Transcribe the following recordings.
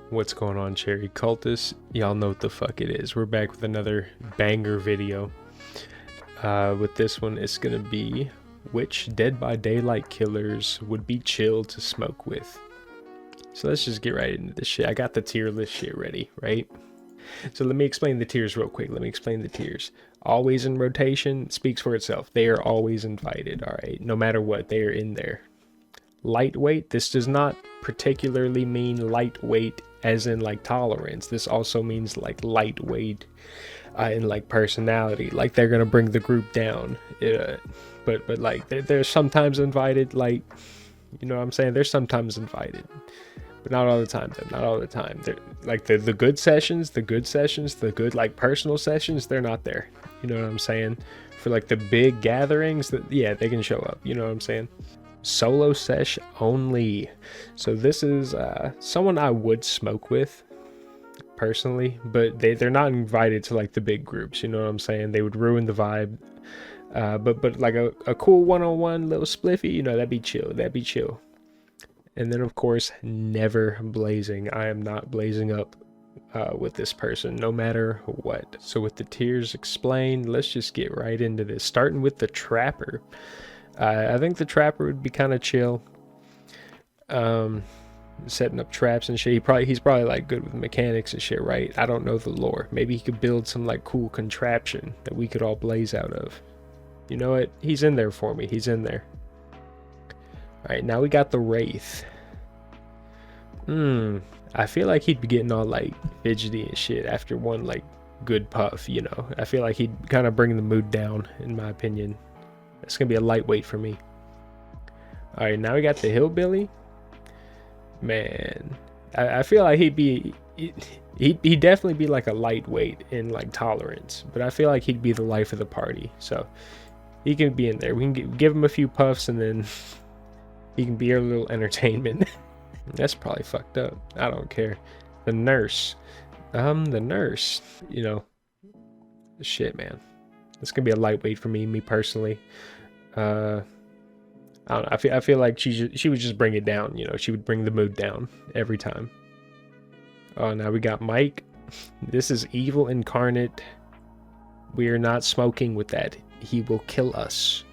What's going on, Cherry Cultists? Y'all know what the fuck it is. We're back with another banger video. With this one, it's gonna be which Dead by Daylight killers would be chill to smoke with. So let's just get right into this shit. I got the tier list shit ready, right? So let me explain the tiers real quick. Let me explain the tiers. Always in rotation speaks for itself. They are always invited, all right? No matter what, they are in there. Lightweight, this does not particularly mean lightweight as in like tolerance. This also means like lightweight in like personality, like they're gonna bring the group down. But like they're sometimes invited, like, you know what I'm saying, they're sometimes invited, but not all the time though. Not all the time. They're like the good sessions, the good like personal sessions, they're not there. You know what I'm saying? For like the big gatherings, that yeah, they can show up. You know what I'm saying? Solo sesh only. So this is someone I would smoke with personally, but they're not invited to like the big groups. You know what I'm saying? They would ruin the vibe. But like a cool one-on-one little spliffy, you know, that'd be chill. That'd be chill. And then of course, never blazing. I am not blazing up with this person, no matter what. So with the tiers explained, let's just get right into this. Starting with the trapper. I think the trapper would be kind of chill. Setting up traps and shit. He's probably like good with mechanics and shit, right? I don't know the lore. Maybe he could build some like cool contraption that we could all blaze out of. You know what? He's in there for me. He's in there. Alright, now we got the Wraith. I feel like he'd be getting all like fidgety and shit after one like good puff, you know. I feel like he'd kind of bring the mood down, in my opinion. It's gonna be a lightweight for me. All right, now we got the hillbilly. Man, I feel like he'd definitely be like a lightweight in like tolerance, but I feel like he'd be the life of the party. So he can be in there. We can give him a few puffs, and then he can be our little entertainment. That's probably fucked up. I don't care. The nurse, you know, shit, man. It's gonna be a lightweight for me personally. I don't know. I feel like she would just bring it down. You know, she would bring the mood down every time. Oh, now we got Mike. This is evil incarnate. We are not smoking with that. He will kill us.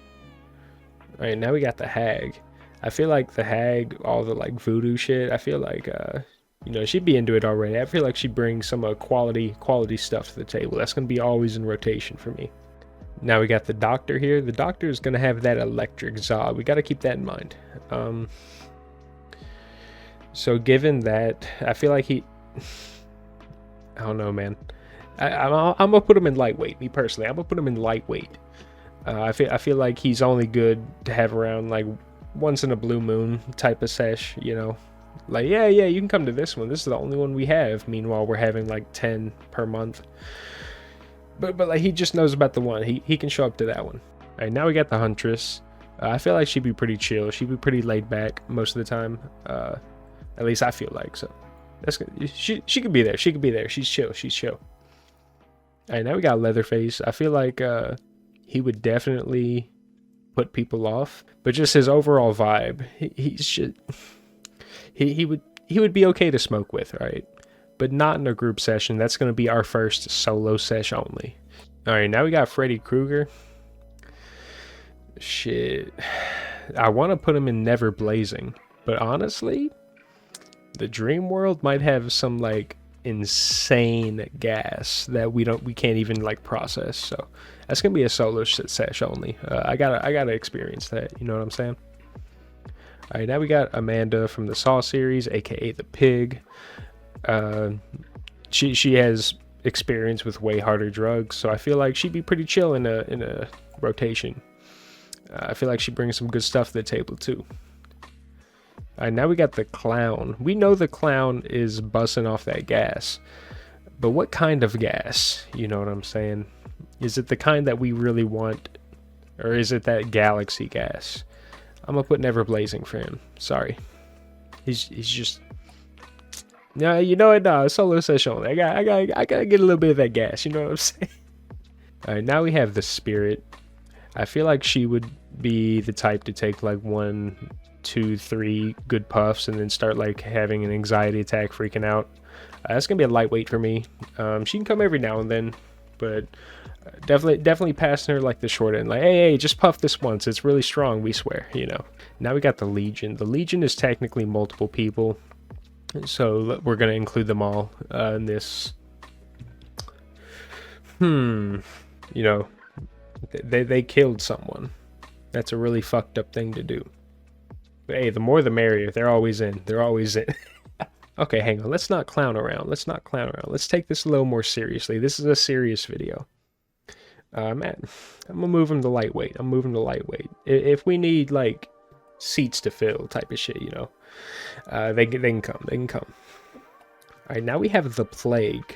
All right, now we got the hag. I feel like the hag, all the like voodoo shit. I feel like you know, she'd be into it already. I feel like she'd bring some quality stuff to the table. That's gonna be always in rotation for me. Now we got the doctor here. The doctor is gonna have that electric za. We got to keep that in mind. So given that, I feel like I don't know, man. I'm gonna put him in lightweight. Me personally, I'm gonna put him in lightweight. I feel like he's only good to have around like once in a blue moon type of sesh. You know, like yeah, you can come to this one. This is the only one we have. Meanwhile, we're having like 10 per month. But like he just knows about the one. He can show up to that one. All right, now we got the huntress. I feel like she'd be pretty chill. She'd be pretty laid back most of the time. At least I feel like so. That's good. She could be there. She could be there. She's chill. She's chill. All right, now we got Leatherface. I feel like he would definitely put people off, but just his overall vibe, he would be okay to smoke with, right? But not in a group session. That's going to be our first solo sesh only. All right, now we got Freddy Krueger. Shit. I want to put him in Never Blazing, but honestly, the Dream World might have some like insane gas that we can't even like process. So that's going to be a solo sesh only. I gotta experience that. You know what I'm saying? All right, now we got Amanda from the Saw series, aka the Pig. She has experience with way harder drugs, so I feel like she'd be pretty chill in a rotation. I feel like she brings some good stuff to the table too. All right, now we got the clown. We know the clown is busting off that gas, but what kind of gas? You know what I'm saying? Is it the kind that we really want, or is it that galaxy gas? I'm gonna put Never Blazing for him. Sorry, he's just. No, you know what? No, solo session only. I gotta get a little bit of that gas. You know what I'm saying? All right, now we have the spirit. I feel like she would be the type to take like one 2, 3 good puffs and then start like having an anxiety attack, freaking out. That's gonna be a lightweight for me. She can come every now and then, but definitely passing her like the short end. Like, hey, just puff this once. It's really strong, we swear, you know. Now we got the Legion. The Legion is technically multiple people, so we're gonna include them all in this. You know, they killed someone. That's a really fucked up thing to do. But hey, the more the merrier. They're always in. They're always in. Okay, hang on. Let's not clown around. Let's take this a little more seriously. This is a serious video. Man, I'm gonna move him to lightweight. If we need like seats to fill type of shit, you know, they can come. All right, now we have the Plague.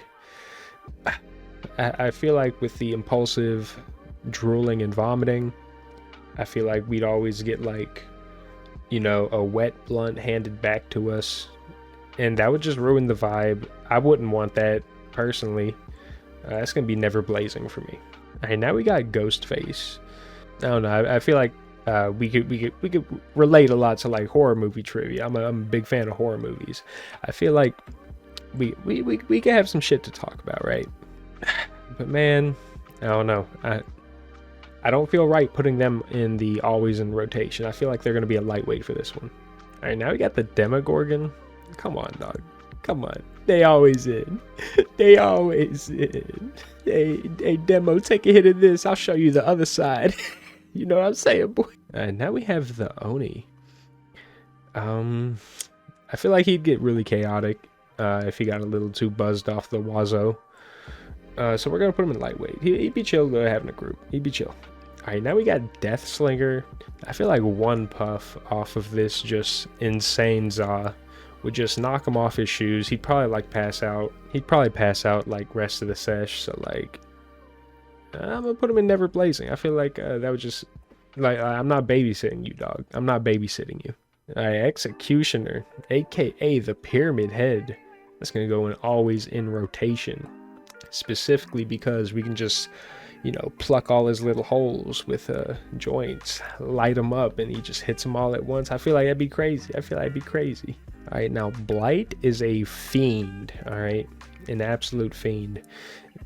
I feel like with the impulsive drooling and vomiting, I feel like we'd always get like, you know, a wet blunt handed back to us, and that would just ruin the vibe. I wouldn't want that personally. That's gonna be never blazing for me. All right, now we got Ghostface. I don't know. I feel like we could relate a lot to like horror movie trivia. I'm a big fan of horror movies. I feel like we could have some shit to talk about, right? But man, I don't know. I don't feel right putting them in the always in rotation. I feel like they're gonna be a lightweight for this one. All right, now we got the Demogorgon. Come on, dog. Come on. They always in. They always in. Hey, Demo, take a hit of this. I'll show you the other side. You know what I'm saying, boy? And now we have the Oni. I feel like he'd get really chaotic if he got a little too buzzed off the Wazo. So we're gonna put him in lightweight. He'd be chill though, having a group. He'd be chill. All right, now we got Death Slinger. I feel like one puff off of this just insane Za would just knock him off his shoes. He'd probably like pass out. He'd probably pass out like rest of the sesh. So like, I'm gonna put him in Never Blazing. I feel like that would just like I'm not babysitting you, dog. I'm not babysitting you. All right, Executioner, aka the Pyramid Head. That's gonna go in always in rotation, specifically because we can just, you know, pluck all his little holes with joints, light them up, and he just hits them all at once. I feel like that'd be crazy. All right, now Blight is a fiend. All right, an absolute fiend.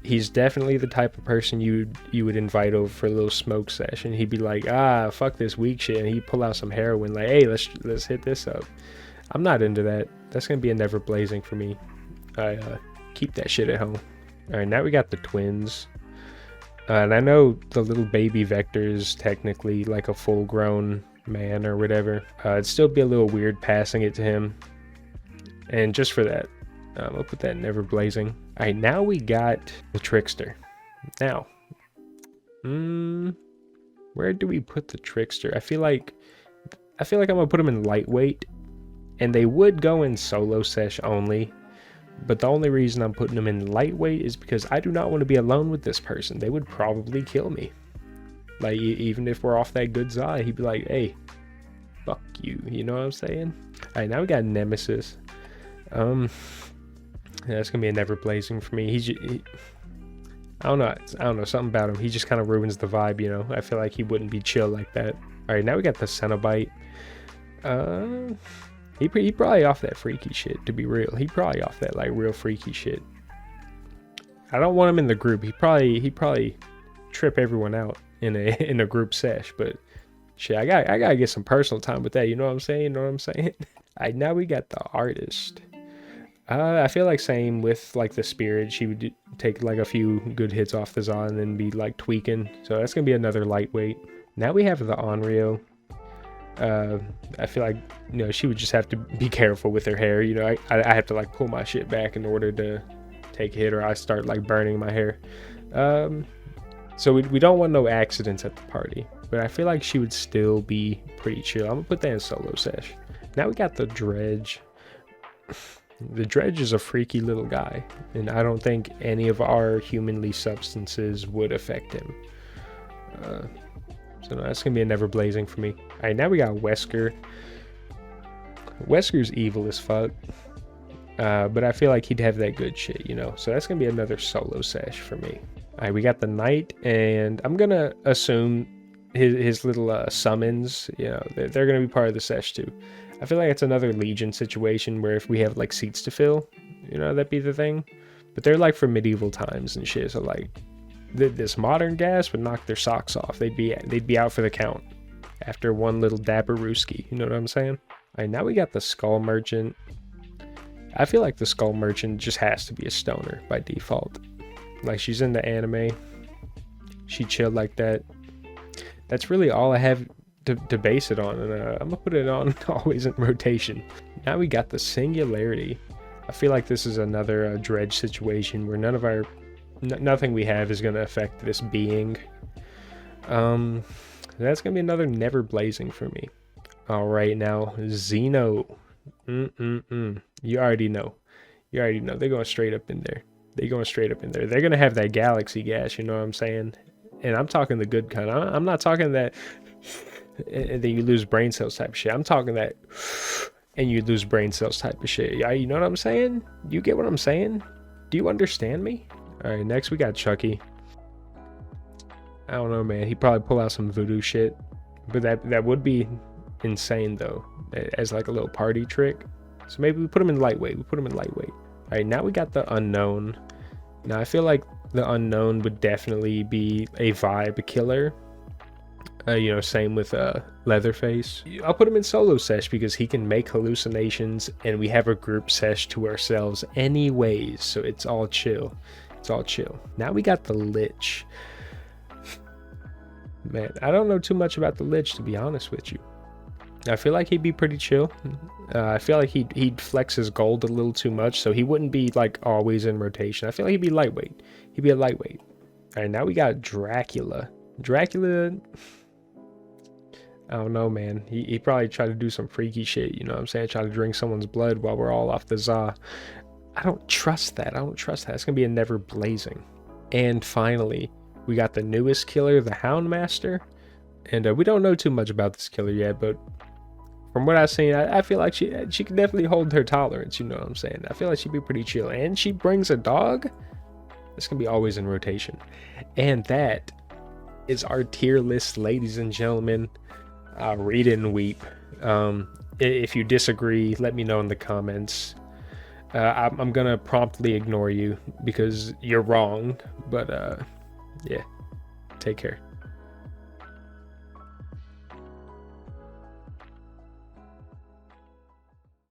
He's definitely the type of person you would invite over for a little smoke session. He'd be like, fuck this weak shit, and he'd pull out some heroin. Like, hey, let's hit this up. I'm not into that. That's gonna be a Never Blazing for me. I keep that shit at home. All right, now we got the Twins. And I know the little baby Vector is technically like a full-grown man or whatever. It'd still be a little weird passing it to him. And just for that, I'll put that in Never Blazing. All right, now we got the Trickster. Now, where do we put the Trickster? I feel like I'm gonna put him in lightweight, and they would go in solo sesh only. But the only reason I'm putting them in lightweight is because I do not want to be alone with this person. They would probably kill me. Like, even if we're off that good side, he'd be like, hey, fuck you. You know what I'm saying? All right, now we got Nemesis. Yeah, that's going to be a Never Blazing for me. I don't know. Something about him. He just kind of ruins the vibe, you know? I feel like he wouldn't be chill like that. All right, now we got the Cenobite. He probably off that freaky shit, to be real. He probably off that like real freaky shit. I don't want him in the group. He probably trip everyone out in a group sesh, but shit, I gotta get some personal time with that. You know what I'm saying? All right, now we got the Artist. I feel like same with like the Spirit. She would take like a few good hits off the Za and then be like tweaking. So that's gonna be another lightweight. Now we have the Onryo. I feel like, you know, she would just have to be careful with her hair. You know, I have to like pull my shit back in order to take a hit, or I start like burning my hair. So we don't want no accidents at the party, but I feel like she would still be pretty chill. I'm gonna put that in solo sesh. Now we got the Dredge. The Dredge is a freaky little guy, and I don't think any of our humanly substances would affect him. So no, that's gonna be a Never Blazing for me. All right, now we got Wesker. Wesker's evil as fuck, but I feel like he'd have that good shit, you know. So that's gonna be another solo sesh for me. All right, we got the Knight, and I'm gonna assume his little summons, you know, they're gonna be part of the sesh too. I feel like it's another Legion situation where if we have like seats to fill, you know, that'd be the thing. But they're like from medieval times and shit. So like this modern gas would knock their socks off. They'd be out for the count after one little dapper rooski. You know what I'm saying? All right, now we got the Skull Merchant. I feel like the Skull Merchant just has to be a stoner by default. Like, she's in the anime. She chilled like that. That's really all I have to base it on. And I'm gonna put it on always in rotation. Now we got the Singularity. I feel like this is another dredge situation where nothing we have is gonna affect this being. That's gonna be another Never Blazing for me. All right, now Xeno. You already know. They're going straight up in there. They're gonna have that galaxy gas. You know what I'm saying? And I'm talking the good kind. I'm not talking that and then you lose brain cells type of shit. I'm talking that and you lose brain cells type of shit. Yeah, you know what I'm saying? You get what I'm saying? Do you understand me? All right, next we got Chucky. I don't know, man. He'd probably pull out some voodoo shit, but that would be insane though, as like a little party trick. So maybe we put him in lightweight. All right, now we got the Unknown. Now I feel like the Unknown would definitely be a vibe killer. You know, same with Leatherface. I'll put him in solo sesh because he can make hallucinations, and we have a group sesh to ourselves anyways, so it's all chill. Now we got the Lich. Man, I don't know too much about the Lich, to be honest with you. I feel like he'd be pretty chill. I feel like he'd flex his gold a little too much, so he wouldn't be like always in rotation. I feel like he'd be lightweight. He'd be a lightweight. All right, now we got Dracula. I don't know, man. He probably tried to do some freaky shit, you know what I'm saying? Try to drink someone's blood while we're all off the za. I don't trust that. It's gonna be a Never Blazing. And finally, we got the newest killer, the Houndmaster. And we don't know too much about this killer yet, but from what I've seen, I feel like she can definitely hold her tolerance, you know what I'm saying? I feel like she'd be pretty chill. And she brings a dog. It's gonna be always in rotation. And that is our tier list, ladies and gentlemen. Read it and weep. If you disagree, let me know in the comments. I'm gonna promptly ignore you because you're wrong, but yeah, take care.